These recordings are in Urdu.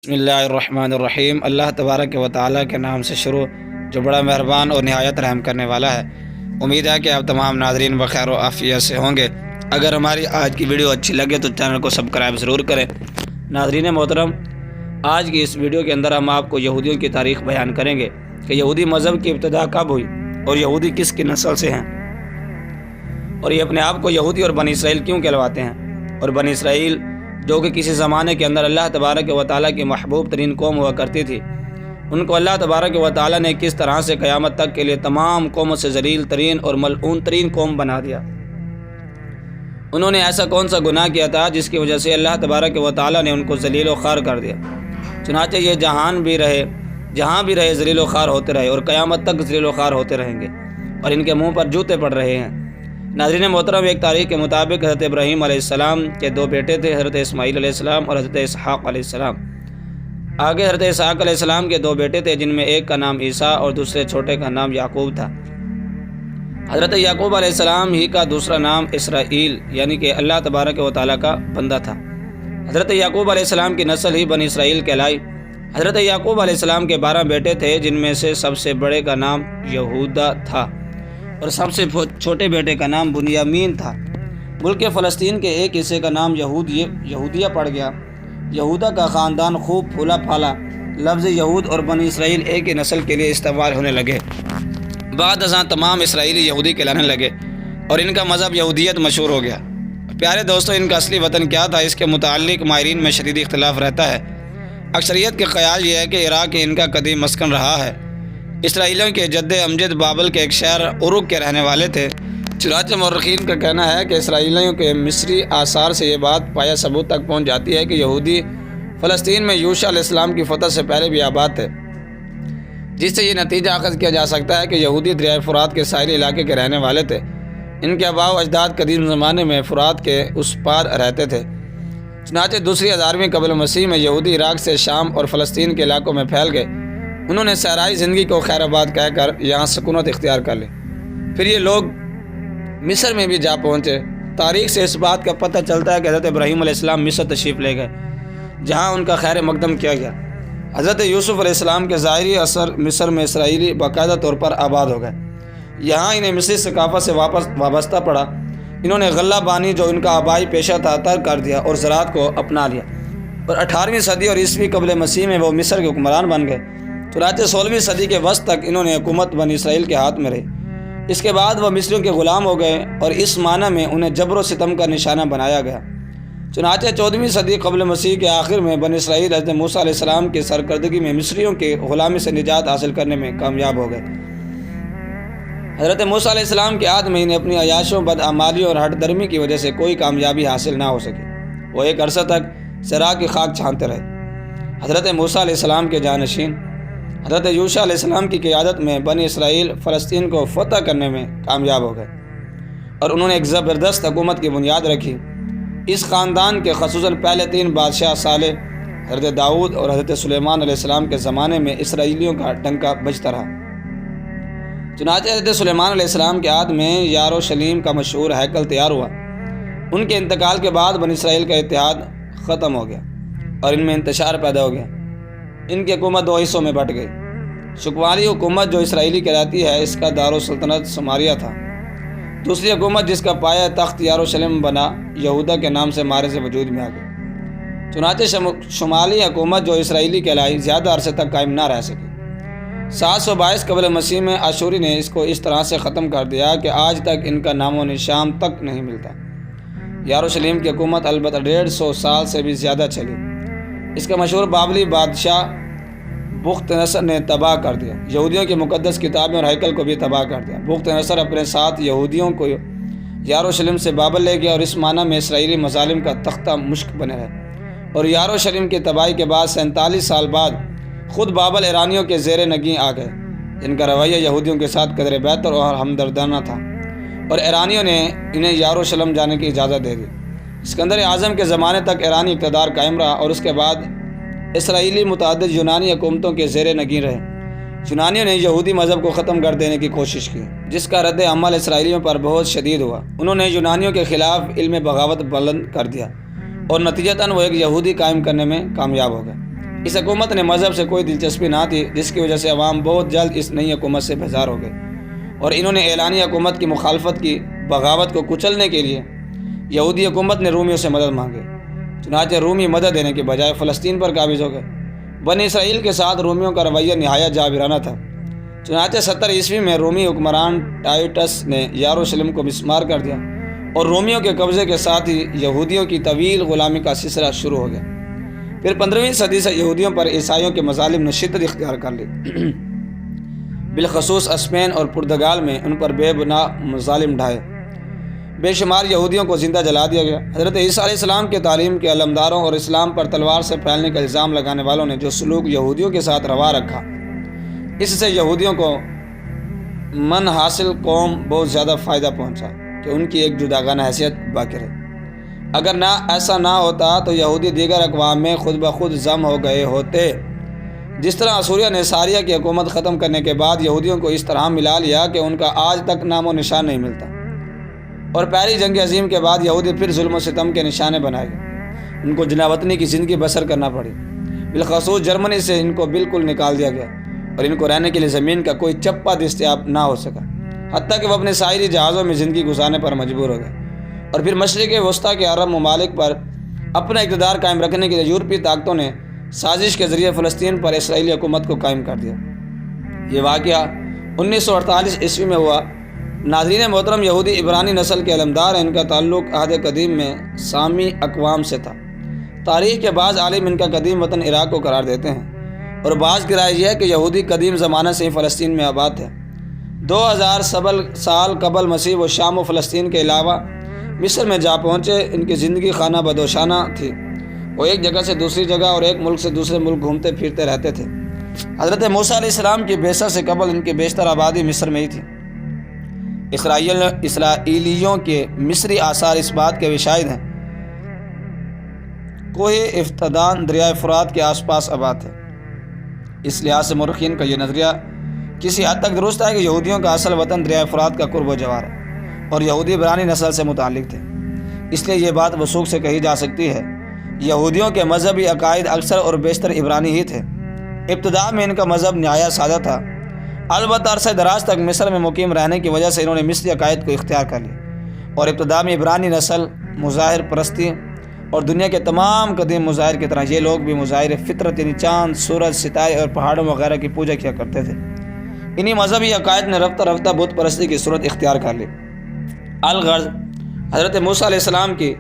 بسم اللہ الرحمن الرحیم۔ اللہ تبارک و تعالیٰ کے نام سے شروع جو بڑا مہربان اور نہایت رحم کرنے والا ہے۔ امید ہے کہ آپ تمام ناظرین بخیر و عافیت سے ہوں گے۔ اگر ہماری آج کی ویڈیو اچھی لگے تو چینل کو سبسکرائب ضرور کریں۔ ناظرین محترم، آج کی اس ویڈیو کے اندر ہم آپ کو یہودیوں کی تاریخ بیان کریں گے کہ یہودی مذہب کی ابتدا کب ہوئی اور یہودی کس کی نسل سے ہیں، اور یہ اپنے آپ کو یہودی اور بنی اسرائیل کیوں کہلواتے ہیں، اور بنی اسرائیل جو کہ کسی زمانے کے اندر اللہ تبارک و تعالیٰ کی محبوب ترین قوم ہوا کرتی تھی، ان کو اللہ تبارک و تعالیٰ نے کس طرح سے قیامت تک کے لیے تمام قوموں سے ذلیل ترین اور ملعون ترین قوم بنا دیا۔ انہوں نے ایسا کون سا گناہ کیا تھا جس کی وجہ سے اللہ تبارک و تعالیٰ نے ان کو ذلیل و خوار کر دیا۔ چنانچہ یہ جہاں بھی رہے ذلیل و خوار ہوتے رہے اور قیامت تک ذلیل و خوار ہوتے رہیں گے، اور ان کے منہ پر جوتے پڑ رہے ہیں۔ ناظرین محترم، ایک تاریخ کے مطابق حضرت ابراہیم علیہ السلام کے دو بیٹے تھے، حضرت اسماعیل علیہ السلام اور حضرت اسحاق علیہ السلام۔ آگے حضرت اسحاق علیہ السلام کے دو بیٹے تھے جن میں ایک کا نام عیسیٰ اور دوسرے چھوٹے کا نام یعقوب تھا۔ حضرت یعقوب علیہ السلام ہی کا دوسرا نام اسرائیل یعنی کہ اللہ تبارک و تعالیٰ کا بندہ تھا۔ حضرت یعقوب علیہ السلام کی نسل ہی بنی اسرائیل کہلائی۔ حضرت یعقوب علیہ السلام کے 12 بیٹے تھے جن میں سے سب سے بڑے کا نام یہودا تھا اور سب سے چھوٹے بیٹے کا نام بنیامین تھا۔ ملک فلسطین کے ایک حصے کا نام یہودیہ پڑ گیا۔ یہودا کا خاندان خوب پھولا پھالا۔ لفظ یہود اور بنی اسرائیل ایک ہی نسل کے لیے استعمال ہونے لگے۔ بعد ازاں تمام اسرائیلی یہودی کہلانے لگے اور ان کا مذہب یہودیت مشہور ہو گیا۔ پیارے دوستو، ان کا اصلی وطن کیا تھا، اس کے متعلق ماہرین میں شدید اختلاف رہتا ہے۔ اکثریت کے خیال یہ ہے کہ عراق ان کا قدیم مسکن رہا ہے۔ اسرائیلیوں کے جد امجد بابل کے ایک شہر عروق کے رہنے والے تھے۔ چنانچہ مورخین کا کہنا ہے کہ اسرائیلیوں کے مصری آثار سے یہ بات پایا ثبوت تک پہنچ جاتی ہے کہ یہودی فلسطین میں یوشع علیہ السلام کی فتح سے پہلے بھی آباد تھے، جس سے یہ نتیجہ اخذ کیا جا سکتا ہے کہ یہودی دریائے فرات کے ساحلی علاقے کے رہنے والے تھے۔ ان کے آباء و اجداد قدیم زمانے میں فرات کے اس پار رہتے تھے۔ چنانچہ دوسری 1000ویں قبل مسیح میں یہودی عراق سے شام اور فلسطین کے علاقوں میں پھیل گئے۔ انہوں نے صحرائی زندگی کو خیر آباد کہہ کر یہاں سکونت اختیار کر لی۔ پھر یہ لوگ مصر میں بھی جا پہنچے۔ تاریخ سے اس بات کا پتہ چلتا ہے کہ حضرت ابراہیم علیہ السلام مصر تشریف لے گئے، جہاں ان کا خیر مقدم کیا گیا۔ حضرت یوسف علیہ السلام کے ظاہری اثر مصر میں اسرائیلی باقاعدہ طور پر آباد ہو گئے۔ یہاں انہیں مصری ثقافت سے وابستہ پڑا۔ انہوں نے غلہ بانی جو ان کا آبائی پیشہ تھا ترک کر دیا اور زراعت کو اپنا لیا، اور 18ویں صدی اور عیسوی قبل مسیح میں وہ مصر کے حکمران بن گئے۔ چنانچہ 16ویں صدی کے وسط تک انہوں نے حکومت بنی اسرائیل کے ہاتھ میں رہی۔ اس کے بعد وہ مصریوں کے غلام ہو گئے اور اس معنی میں انہیں جبر و ستم کا نشانہ بنایا گیا۔ چنانچہ 14ویں صدی قبل مسیح کے آخر میں بنی اسرائیل حضرت موسیٰ علیہ السلام کی سرکردگی میں مصریوں کے غلامی سے نجات حاصل کرنے میں کامیاب ہو گئے۔ حضرت موسیٰ علیہ السلام کے عہد میں انہیں اپنی عیاشوں، بدعمالیوں اور ہٹ درمی کی وجہ سے کوئی کامیابی حاصل نہ ہو سکی۔ وہ ایک عرصہ تک صحرا کی خاک چھانتے رہے۔ حضرت موسیٰ علیہ السلام کے جانشین حضرت یوشع علیہ السلام کی قیادت میں بنی اسرائیل فلسطین کو فتح کرنے میں کامیاب ہو گئے اور انہوں نے ایک زبردست حکومت کی بنیاد رکھی۔ اس خاندان کے خصوصاً پہلے 3 بادشاہ صالح، حضرت داؤد اور حضرت سلیمان علیہ السلام کے زمانے میں اسرائیلیوں کا ڈنکا بجتا رہا۔ چنانچہ حضرت سلیمان علیہ السلام کے عہد میں یروشلم کا مشہور ہیکل تیار ہوا۔ ان کے انتقال کے بعد بنی اسرائیل کا اتحاد ختم ہو گیا اور ان میں انتشار پیدا ہو گیا۔ ان کی حکومت 2 حصوں میں بٹ گئی۔ شکوالی حکومت جو اسرائیلی کہلاتی ہے، اس کا دارالسلطنت سماریہ تھا۔ دوسری حکومت جس کا پایہ تخت یروشلم بنا، یہودا کے نام سے مارے سے وجود میں آ گئی۔ چنانچہ شمالی حکومت جو اسرائیلی کہلائی زیادہ عرصے تک قائم نہ رہ سکی۔ 722 قبل مسیح میں اشوری نے اس کو اس طرح سے ختم کر دیا کہ آج تک ان کا نام و نشان تک نہیں ملتا۔ یروشلم کی حکومت البتہ 150 سال سے بھی زیادہ چلی۔ اس کا مشہور بابلی بادشاہ بخت نصر نے تباہ کر دیا۔ یہودیوں کی مقدس کتابیں اور ہیکل کو بھی تباہ کر دیا۔ بخت نصر اپنے ساتھ یہودیوں کو یروشلم سے بابل لے گیا اور اس معنی میں اسرائیلی مظالم کا تختہ مشق بنے رہے، اور یروشلم کی تباہی کے بعد 47 سال بعد خود بابل ایرانیوں کے زیر نگیں آ گئے، جن کا رویہ یہودیوں کے ساتھ قدر بہتر اور ہمدردانہ تھا، اور ایرانیوں نے انہیں یروشلم جانے کی اجازت دے دی۔ اسکندر اعظم کے زمانے تک ایرانی اقتدار قائم رہا اور اس کے بعد اسرائیلی متعدد یونانی حکومتوں کے زیر نگیں رہے۔ یونانیوں نے یہودی مذہب کو ختم کر دینے کی کوشش کی، جس کا رد عمل اسرائیلیوں پر بہت شدید ہوا۔ انہوں نے یونانیوں کے خلاف علم بغاوت بلند کر دیا اور نتیجتاً وہ ایک یہودی قائم کرنے میں کامیاب ہو گئے۔ اس حکومت نے مذہب سے کوئی دلچسپی نہ تھی، جس کی وجہ سے عوام بہت جلد اس نئی حکومت سے بیزار ہو گئے اور انہوں نے اعلانی حکومت کی مخالفت کی۔ بغاوت کو کچلنے کے لیے یہودی حکومت نے رومیوں سے مدد مانگی، چنانچہ رومی مدد دینے کے بجائے فلسطین پر قابض ہو گئے۔ بنی اسرائیل کے ساتھ رومیوں کا رویہ نہایت جابرانہ تھا۔ چنانچہ 70 عیسوی میں رومی حکمران ٹائٹس نے یروشلم کو مسمار کر دیا اور رومیوں کے قبضے کے ساتھ ہی یہودیوں کی طویل غلامی کا سلسلہ شروع ہو گیا۔ پھر 15ویں صدی سے یہودیوں پر عیسائیوں کے مظالم نے شدت اختیار کر لی، بالخصوص اسپین اور پرتگال میں ان پر بے بنا مظالم ڈھائے۔ بے شمار یہودیوں کو زندہ جلا دیا گیا۔ حضرت عیسیٰ علیہ السلام کے تعلیم کے علمداروں اور اسلام پر تلوار سے پھیلنے کا الزام لگانے والوں نے جو سلوک یہودیوں کے ساتھ روا رکھا، اس سے یہودیوں کو من حاصل قوم بہت زیادہ فائدہ پہنچا کہ ان کی ایک جداگانہ حیثیت باقی رہے۔ اگر ایسا نہ ہوتا تو یہودی دیگر اقوام میں خود بخود ضم ہو گئے ہوتے۔ جس طرح اسوریہ نے ساریہ کی حکومت ختم کرنے کے بعد یہودیوں کو اس طرح ملا لیا کہ ان کا آج تک نام و نشان نہیں ملتا، اور پہلی جنگ عظیم کے بعد یہودی پھر ظلم و ستم کے نشانے بنائے گئے۔ ان کو جناوطنی کی زندگی بسر کرنا پڑی، بالخصوص جرمنی سے ان کو بالکل نکال دیا گیا اور ان کو رہنے کے لیے زمین کا کوئی چپا دستیاب نہ ہو سکا، حتیٰ کہ وہ اپنے ساحلی جہازوں میں زندگی گزارنے پر مجبور ہو گئے۔ اور پھر مشرق وسطیٰ کے عرب ممالک پر اپنا اقتدار قائم رکھنے کے لیے یورپی طاقتوں نے سازش کے ذریعے فلسطین پر اسرائیلی حکومت کو قائم کر دیا۔ یہ واقعہ 1948 عیسوی میں ہوا۔ ناظرین محترم، یہودی عبرانی نسل کے علمدار ہیں۔ ان کا تعلق عہد قدیم میں سامی اقوام سے تھا۔ تاریخ کے بعض عالم ان کا قدیم وطن عراق کو قرار دیتے ہیں، اور بعض کی رائے یہ ہے کہ یہودی قدیم زمانہ سے ہی فلسطین میں آباد تھے۔ 2000 سال قبل مسیح وہ شام و فلسطین کے علاوہ مصر میں جا پہنچے۔ ان کی زندگی خانہ بدوشانہ تھی، وہ ایک جگہ سے دوسری جگہ اور ایک ملک سے دوسرے ملک گھومتے پھرتے رہتے تھے۔ حضرت موسیٰ علیہ السلام کی بعثت سے قبل ان کی بیشتر آبادی مصر میں ہی تھی۔ اسرائیلیوں کے مصری آثار اس بات کے بھی شاہد ہیں۔ کوہ افتدان دریائے فرات کے آس پاس آباد ہے۔ اس لحاظ سے مورخین کا یہ نظریہ کسی حد تک درست ہے کہ یہودیوں کا اصل وطن دریائے فرات کا قرب و جوار ہے اور یہودی عبرانی نسل سے متعلق تھے۔ اس لیے یہ بات وثوق سے کہی جا سکتی ہے یہودیوں کے مذہبی عقائد اکثر اور بیشتر عبرانی ہی تھے۔ ابتداء میں ان کا مذہب نہایت سادہ تھا، البتہ عرصہ دراز تک مصر میں مقیم رہنے کی وجہ سے انہوں نے مصری عقائد کو اختیار کر لیا، اور ابتداء میں عبرانی نسل مظاہر پرستی اور دنیا کے تمام قدیم مظاہر کی طرح یہ لوگ بھی مظاہر فطرت یعنی چاند، سورج، ستارے اور پہاڑوں وغیرہ کی پوجا کیا کرتے تھے۔ انہی مذہبی عقائد نے رفتہ رفتہ بت پرستی کی صورت اختیار کر لی۔ الغرض حضرت موسیٰ علیہ السلام کی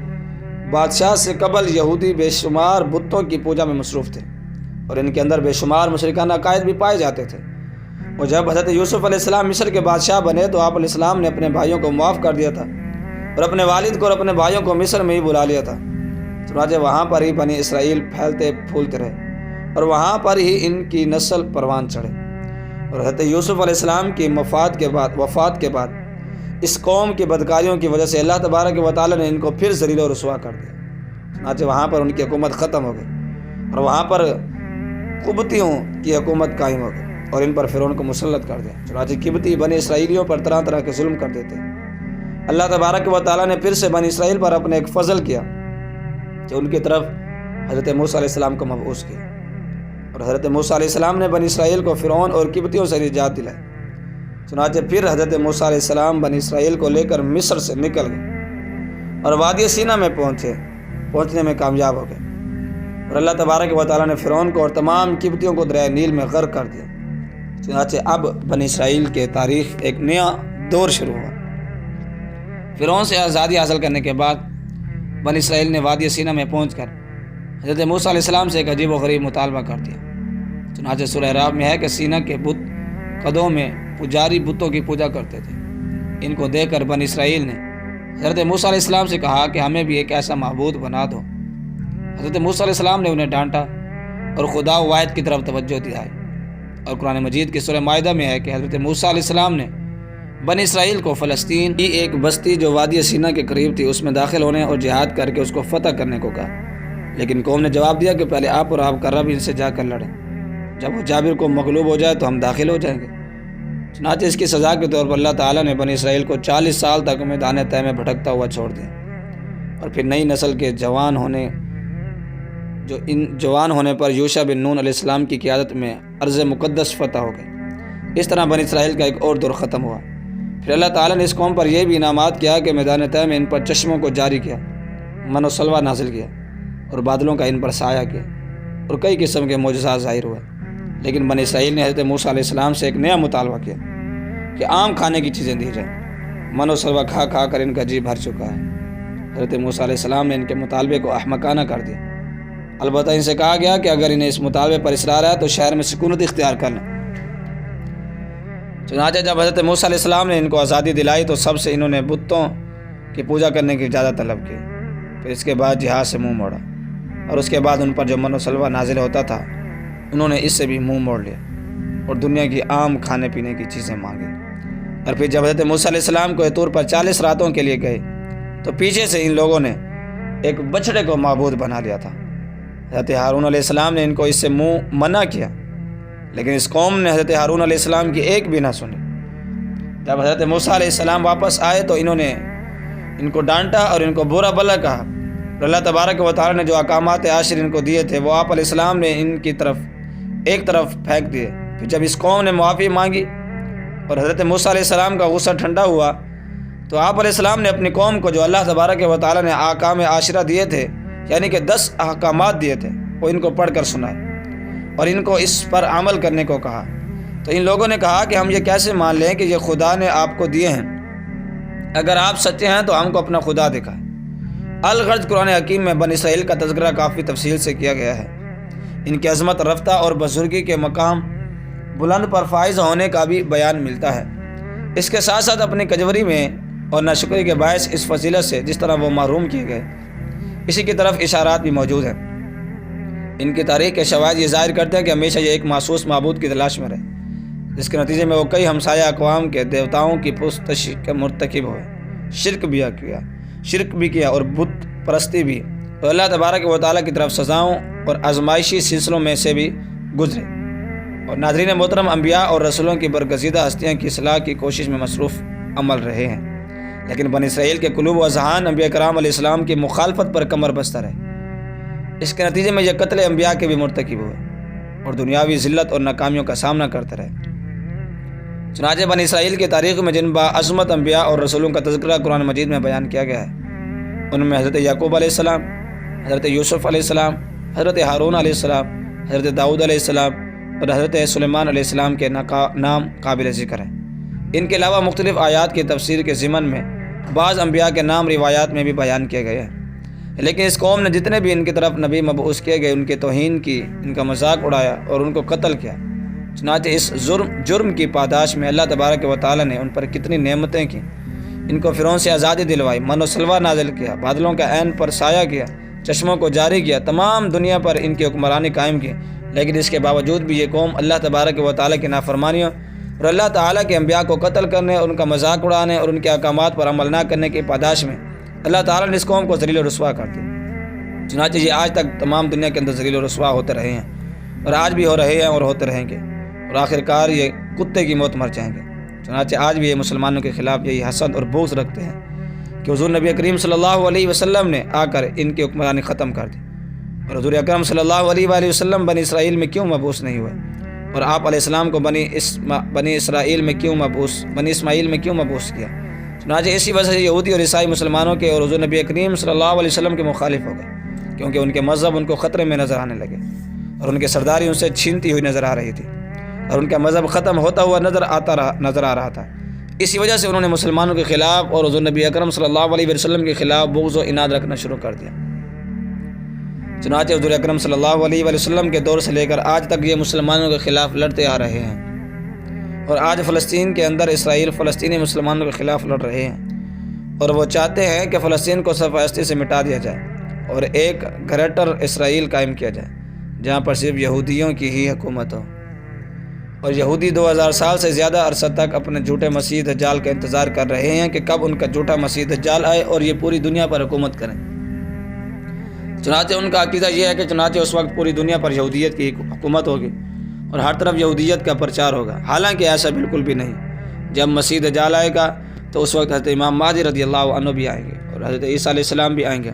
بادشاہ سے قبل یہودی بے شمار بتوں کی پوجا میں مصروف تھے، اور ان کے اندر بے شمار مشرکانہ عقائد بھی پائے جاتے تھے۔ اور جب حضرت یوسف علیہ السلام مصر کے بادشاہ بنے تو آپ علیہ السلام نے اپنے بھائیوں کو معاف کر دیا تھا اور اپنے والد کو اور اپنے بھائیوں کو مصر میں ہی بلا لیا تھا۔ چنانچہ وہاں پر ہی بنی اسرائیل پھیلتے پھولتے رہے اور وہاں پر ہی ان کی نسل پروان چڑھے۔ اور حضرت یوسف علیہ السلام کی وفات کے بعد اس قوم کی بدکاریوں کی وجہ سے اللہ تبارک و تعالی نے ان کو پھر ذلیل و رسوا کر دیا۔ چنانچہ وہاں پر ان کی حکومت ختم ہو گئی اور وہاں پر قبطیوں کی حکومت قائم ہو گئی اور ان پر فرعون کو مسلط کر دیا۔ چنانچہ قبطی بنی اسرائیلیوں پر طرح طرح کے ظلم کر دیتے۔ اللہ تبارک و تعالیٰ نے پھر سے بنی اسرائیل پر اپنے ایک فضل کیا کہ ان کی طرف حضرت موسیٰ علیہ السلام کو مبعوث کیا، اور حضرت موسیٰ علیہ السلام نے بنی اسرائیل کو فرعون اور قبطیوں سے نجات دلائی۔ چنانچہ پھر حضرت موسیٰ علیہ السلام بنی اسرائیل کو لے کر مصر سے نکل گئے اور وادی سینا میں پہنچنے میں کامیاب ہو گئے، اور اللہ تبارک و تعالیٰ نے فرعون کو اور تمام قبطیوں کو دریائے نیل میں غرق کر دیا۔ چنانچہ اب بنی اسرائیل کے تاریخ ایک نیا دور شروع ہوا۔ فرعون سے آزادی حاصل کرنے کے بعد بنی اسرائیل نے وادی سینا میں پہنچ کر حضرت موسیٰ علیہ السلام سے ایک عجیب و غریب مطالبہ کر دیا۔ چنانچہ سورہ اعراف میں ہے کہ سینا کے بت قدوں میں پجاری بتوں کی پوجا کرتے تھے۔ ان کو دیکھ کر بنی اسرائیل نے حضرت موسیٰ علیہ السلام سے کہا کہ ہمیں بھی ایک ایسا معبود بنا دو۔ حضرت موسیٰ علیہ السلام نے انہیں ڈانٹا اور خدا واحد کی طرف توجہ دلائی، اور قرآن مجید کی سورہ مائدہ میں ہے کہ حضرت موسیٰ علیہ السلام نے بنی اسرائیل کو فلسطین کی ایک بستی جو وادی سینا کے قریب تھی اس میں داخل ہونے اور جہاد کر کے اس کو فتح کرنے کو کہا، لیکن قوم نے جواب دیا کہ پہلے آپ اور آپ کا رب ان سے جا کر لڑیں، جب وہ جابر کو مغلوب ہو جائے تو ہم داخل ہو جائیں گے۔ چنانچہ اس کی سزا کے طور پر اللہ تعالیٰ نے بنی اسرائیل کو 40 سال تک میدان طے میں بھٹکتا ہوا چھوڑ دیا، اور پھر نئی نسل کے جو ان جوان ہونے پر یوشع بن نون علیہ السلام کی قیادت میں ارض مقدس فتح ہو گئی۔ اس طرح بنی اسرائیل کا ایک اور دور ختم ہوا۔ پھر اللہ تعالیٰ نے اس قوم پر یہ بھی انعامات کیا کہ میدان طے میں ان پر چشموں کو جاری کیا، من و سلوہ نازل کیا اور بادلوں کا ان پر سایہ کیا، اور کئی قسم کے معجزات ظاہر ہوئے۔ لیکن بنی اسرائیل نے حضرت موسیٰ علیہ السلام سے ایک نیا مطالبہ کیا کہ عام کھانے کی چیزیں دی جائیں۔ من و سلوہ کھا کھا کر ان کا جی بھر چکا ہے۔ حضرت موسیٰ علیہ السلام نے ان کے مطالبے کو احمقانہ کر دیا۔ البتہ ان سے کہا گیا کہ اگر انہیں اس مطالبے پر اصرار ہے تو شہر میں سکونت اختیار کر لیں۔ چنانچہ جب حضرت موسیٰ علیہ السلام نے ان کو آزادی دلائی تو سب سے انہوں نے بتوں کی پوجا کرنے کی اجازت طلب کی۔ پھر اس کے بعد جہاد سے منہ موڑا، اور اس کے بعد ان پر جو من و سلوہ نازل ہوتا تھا انہوں نے اس سے بھی منہ موڑ لیا اور دنیا کی عام کھانے پینے کی چیزیں مانگی۔ اور پھر جب حضرت موسیٰ علیہ السلام کو طور پر 40 راتوں کے لیے گئے تو پیچھے سے ان لوگوں نے ایک بچڑے کو معبود بنا لیا تھا۔ حضرت ہارون علیہ السلام نے ان کو اس سے منع کیا، لیکن اس قوم نے حضرت ہارون علیہ السلام کی ایک بھی نہ سنی۔ جب حضرت موسیٰ علیہ السلام واپس آئے تو انہوں نے ان کو ڈانٹا اور ان کو برا بھلا کہا۔ اللہ تبارک و تعالیٰ نے جو احکامات عاشر ان کو دیے تھے وہ آپ علیہ السلام نے ان کی طرف ایک طرف پھینک دیے۔ پھر جب اس قوم نے معافی مانگی اور حضرت موسیٰ علیہ السلام کا غصہ ٹھنڈا ہوا تو آپ علیہ السلام نے اپنی قوم کو جو اللہ تبارک و تعالیٰ نے احکام عاشرہ دیے تھے، یعنی کہ 10 احکامات دیے تھے، وہ ان کو پڑھ کر سنائے اور ان کو اس پر عمل کرنے کو کہا۔ تو ان لوگوں نے کہا کہ ہم یہ کیسے مان لیں کہ یہ خدا نے آپ کو دیے ہیں؟ اگر آپ سچے ہیں تو ہم کو اپنا خدا دکھائیں۔ الغرض قرآن حکیم میں بنی اسرائیل کا تذکرہ کافی تفصیل سے کیا گیا ہے۔ ان کی عظمت رفتہ اور بزرگی کے مقام بلند پر فائز ہونے کا بھی بیان ملتا ہے۔ اس کے ساتھ ساتھ اپنی کجوری میں اور ناشکری کے باعث اس فضیلت سے جس طرح وہ محروم کیے گئے، اسی کی طرف اشارات بھی موجود ہیں۔ ان کی تاریخ کے شواہد یہ ظاہر کرتے ہیں کہ ہمیشہ یہ ایک مخصوص معبود کی تلاش میں رہے، جس کے نتیجے میں وہ کئی ہمسایہ اقوام کے دیوتاؤں کی پرستش کے مرتکب ہوئے، شرک بھی کیا اور بت پرستی بھی، اور اللہ تبارک و تعالیٰ کی طرف سزاؤں اور آزمائشی سلسلوں میں سے بھی گزرے۔ اور ناظرین محترم، انبیاء اور رسولوں کی برگزیدہ ہستیاں کی اصلاح کی کوشش میں مصروف عمل رہے ہیں، لیکن بنی اسرائیل کے قلوب و اذہان انبیاء کرام علیہ السلام کی مخالفت پر کمر بستہ رہے۔ اس کے نتیجے میں یہ قتل انبیاء کے بھی مرتکب ہوئے اور دنیاوی ذلت اور ناکامیوں کا سامنا کرتے رہے۔ چنانچہ بنی اسرائیل کی تاریخ میں جن باعظمت انبیاء اور رسولوں کا تذکرہ قرآن مجید میں بیان کیا گیا ہے، ان میں حضرت یعقوب علیہ السلام، حضرت یوسف علیہ السلام، حضرت ہارون علیہ السلام، حضرت داؤد علیہ السلام اور حضرت سلیمان علیہ السلام کے نام قابل ذکر ہیں۔ ان کے علاوہ مختلف آیات کی تفسیر کے ضمن میں بعض انبیاء کے نام روایات میں بھی بیان کیے گئے ہیں، لیکن اس قوم نے جتنے بھی ان کی طرف نبی مبعوث کیے گئے ان کی توہین کی، ان کا مذاق اڑایا اور ان کو قتل کیا۔ چنانچہ اس جرم کی پاداش میں اللہ تبارک و تعالیٰ نے ان پر کتنی نعمتیں کی۔ ان کو فرعون سے آزادی دلوائی، من و سلوہ نازل کیا، بادلوں کا عین پر سایہ کیا، چشموں کو جاری کیا، تمام دنیا پر ان کی حکمرانی قائم کی، لیکن اس کے باوجود بھی یہ قوم اللہ تبارک و تعالیٰ کی نافرمانیوں اور اللہ تعالیٰ کے انبیاء کو قتل کرنے اور ان کا مذاق اڑانے اور ان کے احکامات پر عمل نہ کرنے کی پاداش میں اللہ تعالیٰ نے اس قوم کو ذلیل و رسوا کر دیا۔ چنانچہ یہ آج تک تمام دنیا کے اندر ذلیل و رسوا ہوتے رہے ہیں اور آج بھی ہو رہے ہیں اور ہوتے رہیں گے، اور آخر کار یہ کتے کی موت مر جائیں گے۔ چنانچہ آج بھی یہ مسلمانوں کے خلاف یہی حسد اور بغض رکھتے ہیں کہ حضور نبی کریم صلی اللہ علیہ وسلم نے آ کر ان کی حکمرانی ختم کر دی، اور حضور اکرم صلی اللہ علیہ وآلہ وسلم بنی اسرائیل میں کیوں مبعوث نہیں ہوئے، اور آپ علیہ السلام کو بنی اسماعیل میں کیوں مبعوث کیا۔ چنانچہ اسی وجہ سے یہودی اور عیسائی مسلمانوں کے اور حضور نبی کریم صلی اللہ علیہ وسلم کے مخالف ہو گئے، کیونکہ ان کے مذہب ان کو خطرے میں نظر آنے لگے اور ان کی سرداری ان سے چھینتی ہوئی نظر آ رہی تھی اور ان کا مذہب ختم ہوتا ہوا نظر آ رہا تھا۔ اسی وجہ سے انہوں نے مسلمانوں کے خلاف اور حضور نبی اکرم صلی اللہ علیہ وسلم کے خلاف بغض و عناد رکھنا شروع کر دیا۔ چنانچہ حضور اکرم صلی اللہ علیہ وسلم کے دور سے لے کر آج تک یہ مسلمانوں کے خلاف لڑتے آ رہے ہیں، اور آج فلسطین کے اندر اسرائیل فلسطینی مسلمانوں کے خلاف لڑ رہے ہیں، اور وہ چاہتے ہیں کہ فلسطین کو صرف ہستی سے مٹا دیا جائے اور ایک گریٹر اسرائیل قائم کیا جائے جہاں پر صرف یہودیوں کی ہی حکومت ہو، اور یہودی 2000 سال سے زیادہ عرصہ تک اپنے جھوٹے مسیح دجال کا انتظار کر رہے ہیں کہ کب ان کا جھوٹا مسیح دجال آئے اور یہ پوری دنیا پر حکومت کریں۔ چنانچہ ان کا عقیدہ یہ ہے کہ چنانچہ اس وقت پوری دنیا پر یہودیت کی حکومت ہوگی اور ہر طرف یہودیت کا پرچار ہوگا، حالانکہ ایسا بالکل بھی نہیں۔ جب مسیح دجال آئے گا تو اس وقت حضرت امام مہدی رضی اللہ عنہ بھی آئیں گے اور حضرت عیسیٰ علیہ السلام بھی آئیں گے،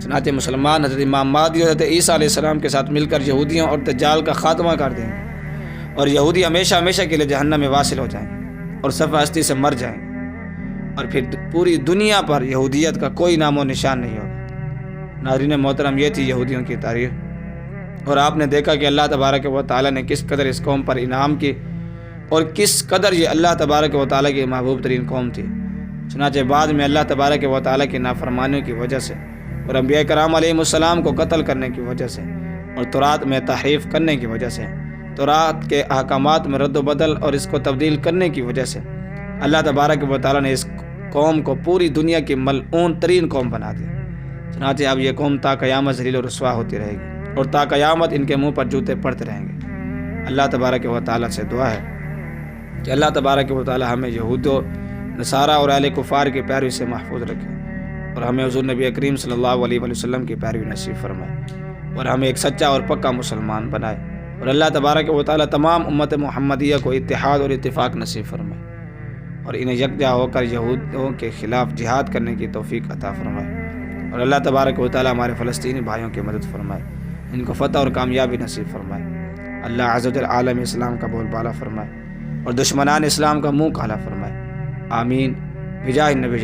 چنانچہ مسلمان حضرت امام مہدی اور حضرت عیسیٰ علیہ السلام کے ساتھ مل کر یہودیوں اور دجال کا خاتمہ کر دیں گے، اور یہودی ہمیشہ ہمیشہ کے لیے جہنم میں واصل ہو جائیں گے اور صفحہ ہستی سے مر جائیں گے، اور پھر پوری دنیا پر یہودیت کا کوئی نام و نشان نہیں ہوگا۔ ناظرین محترم، یہ تھی یہودیوں کی تاریخ، اور آپ نے دیکھا کہ اللہ تبارک و تعالیٰ نے کس قدر اس قوم پر انعام کی اور کس قدر یہ اللہ تبارک و تعالیٰ کی محبوب ترین قوم تھی۔ چنانچہ بعد میں اللہ تبارک و تعالیٰ کی نافرمانیوں کی وجہ سے اور انبیاء کرام علیہ السلام کو قتل کرنے کی وجہ سے اور تورات میں تحریف کرنے کی وجہ سے، تورات کے احکامات میں رد و بدل اور اس کو تبدیل کرنے کی وجہ سے اللہ تبارک و تعالیٰ نے اس قوم کو پوری دنیا کی ملعون ترین قوم بنا دیا۔ چنانچہ اب یہ قوم تا قیامت ذلیل و رسوا ہوتی رہے گی اور تا قیامت ان کے منہ پر جوتے پڑتے رہیں گے۔ اللہ تبارک و تعالیٰ سے دعا ہے کہ اللہ تبارک و تعالیٰ ہمیں یہود و نصارہ اور اہل کفار کی پیروی سے محفوظ رکھے، اور ہمیں حضور نبی کریم صلی اللہ علیہ وسلم کی پیروی نصیب فرمائے، اور ہمیں ایک سچا اور پکا مسلمان بنائے، اور اللہ تبارک و تعالیٰ تمام امت محمدیہ کو اتحاد اور اتفاق نصیب فرمائے، اور انہیں یکجا ہو کر یہودوں کے خلاف جہاد کرنے کی توفیق عطا فرمائے، اور اللہ تبارک و تعالیٰ ہمارے فلسطینی بھائیوں کی مدد فرمائے، ان کو فتح اور کامیابی نصیب فرمائے۔ اللہ عز و جل عالم اسلام کا بول بالا فرمائے اور دشمنان اسلام کا منہ کالا فرمائے، آمین بجاہ النبی۔